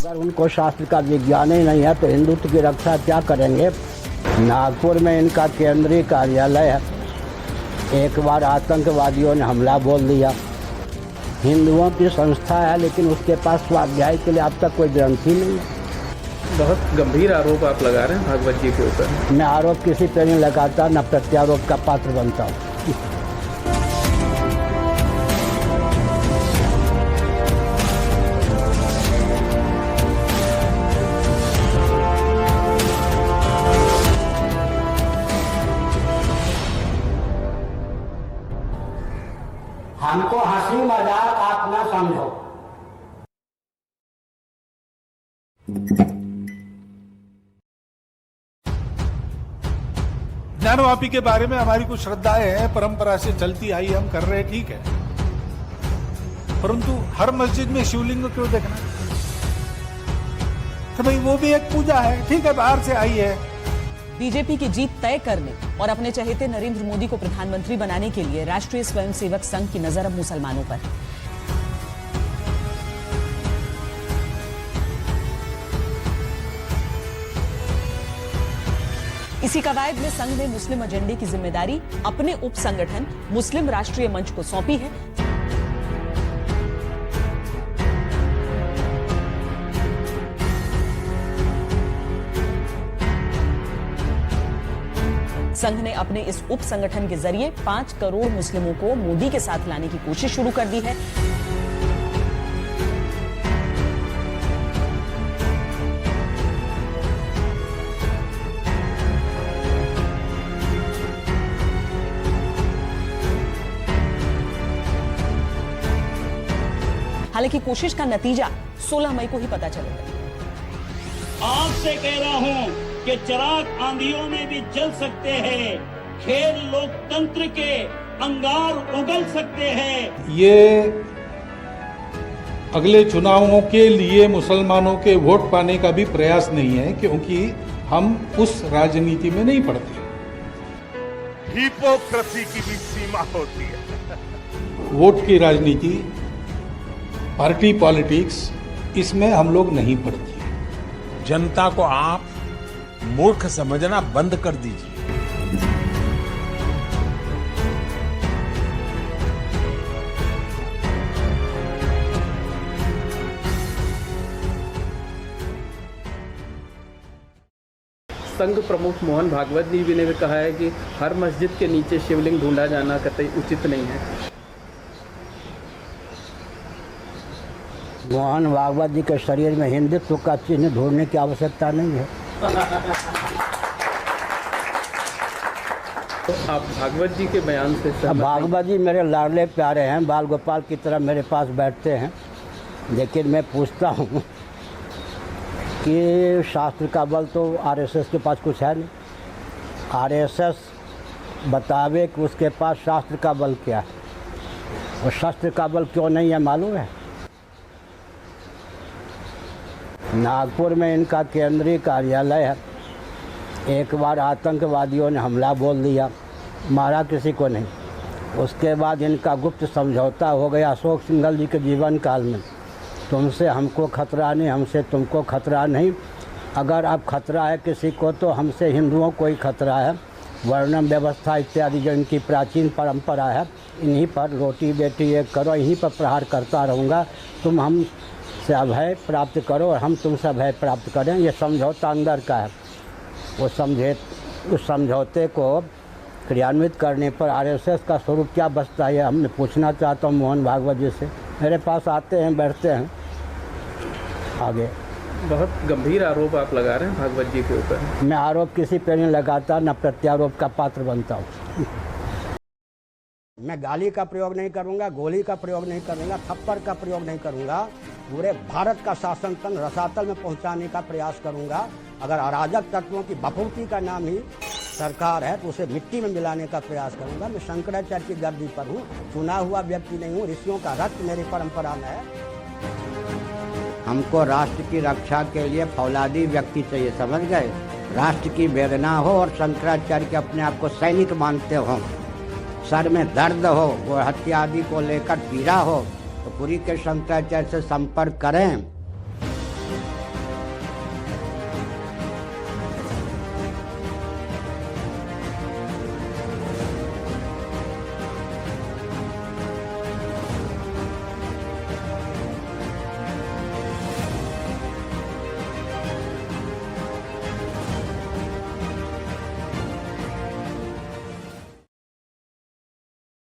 अगर उनको शास्त्र का विज्ञान ही नहीं है तो हिंदुत्व की रक्षा क्या करेंगे। नागपुर में इनका केंद्रीय कार्यालय है। एक बार आतंकवादियों ने हमला बोल दिया। हिंदुओं की संस्था है लेकिन उसके पास स्वाध्याय के लिए अब तक कोई ग्रंथ ही नहीं है। बहुत गंभीर आरोप आप लगा रहे हैं भागवत जी के ऊपर। मैं आरोप किसी पे नहीं लगाता, न प्रत्यारोप का पात्र बनता हूँ। हमको हंसी मजाक आप न समझो। ज्ञानवापी के बारे में हमारी कुछ श्रद्धाएं हैं, परंपरा से चलती आई, हम कर रहे हैं, ठीक है, परंतु हर मस्जिद में शिवलिंग को क्यों देखना? तो भाई वो भी एक पूजा है, ठीक है, बाहर से आई है। बीजेपी की जीत तय करने और अपने चहेते नरेंद्र मोदी को प्रधानमंत्री बनाने के लिए राष्ट्रीय स्वयंसेवक संघ की नजर अब मुसलमानों पर है। इसी कवायद में संघ ने मुस्लिम एजेंडे की जिम्मेदारी अपने उप संगठन मुस्लिम राष्ट्रीय मंच को सौंपी है। संघ ने अपने इस उप संगठन के जरिए 5 करोड़ मुस्लिमों को मोदी के साथ लाने की कोशिश शुरू कर दी है। हालांकि कोशिश का नतीजा 16 मई को ही पता चलेगा। आपसे कह रहा हूं कि चिराग आंधियों में भी जल सकते हैं, खेल लोकतंत्र के अंगार उगल सकते हैं। ये अगले चुनावों के लिए मुसलमानों के वोट पाने का भी प्रयास नहीं है, क्योंकि हम उस राजनीति में नहीं पड़ते। हिपोक्रेसी की भी सीमा होती है। वोट की राजनीति, पार्टी पॉलिटिक्स, इसमें हम लोग नहीं पड़ते। जनता को आप मूर्ख समझना बंद कर दीजिए। संघ प्रमुख मोहन भागवत जी भी ने भी कहा है कि हर मस्जिद के नीचे शिवलिंग ढूंढा जाना कतई उचित नहीं है। मोहन भागवत जी के शरीर में हिंदुत्व का चिन्ह ढूंढने की आवश्यकता नहीं है। तो आप भागवत जी के बयान से सहमत भागवत जी मेरे लाडले प्यारे हैं, बाल गोपाल की तरह मेरे पास बैठते हैं। लेकिन मैं पूछता हूँ कि शास्त्र का बल तो आरएसएस के पास कुछ है नहीं। आरएसएस बतावे कि उसके पास शास्त्र का बल क्या है, और शास्त्र का बल क्यों नहीं है मालूम है? नागपुर में इनका केंद्रीय कार्यालय है। एक बार आतंकवादियों ने हमला बोल दिया, मारा किसी को नहीं। उसके बाद इनका गुप्त समझौता हो गया अशोक सिंघल जी के जीवन काल में, तुमसे हमको खतरा नहीं, हमसे तुमको खतरा नहीं। अगर अब खतरा है किसी को तो हमसे हिंदुओं को ही खतरा है। वर्णम व्यवस्था इत्यादि जो इनकी प्राचीन परंपरा है, इन्हीं पर रोटी बेटी एक करो, इन्हीं पर प्रहार करता रहूँगा। तुम हम से अभय प्राप्त करो और हम तुमसे अभय प्राप्त करें। ये समझौता अंदर का है। उस समझौते को क्रियान्वित करने पर आरएसएस का स्वरूप क्या बचता है, हमने पूछना चाहता हूँ मोहन भागवत जी से। मेरे पास आते हैं, बैठते हैं। आगे बहुत गंभीर आरोप आप लगा रहे हैं भागवत जी के ऊपर। मैं आरोप किसी पे नहीं लगाता, न प्रत्यारोप का पात्र बनता हूँ। मैं गाली का प्रयोग नहीं करूँगा, गोली का प्रयोग नहीं करूँगा, थप्पड़ का प्रयोग नहीं करूँगा। पूरे भारत का शासन तंत्र रसातल में पहुँचाने का प्रयास करूँगा। अगर अराजक तत्वों की बपूर्ति का नाम ही सरकार है तो उसे मिट्टी में मिलाने का प्रयास करूँगा। मैं शंकराचार्य की गर्दी पर हूँ, चुना हुआ व्यक्ति नहीं हूँ। ऋषियों का रक्त मेरी परंपरा में है। हमको राष्ट्र की रक्षा के लिए फौलादी व्यक्ति चाहिए, समझ गए? राष्ट्र की वेदना हो और शंकराचार्य के अपने आप को सैनिक मानते हो, सर में दर्द हो, वो हत्या आदि को लेकर पीड़ा हो, तो पुरी के शंकराचार्य से संपर्क करें।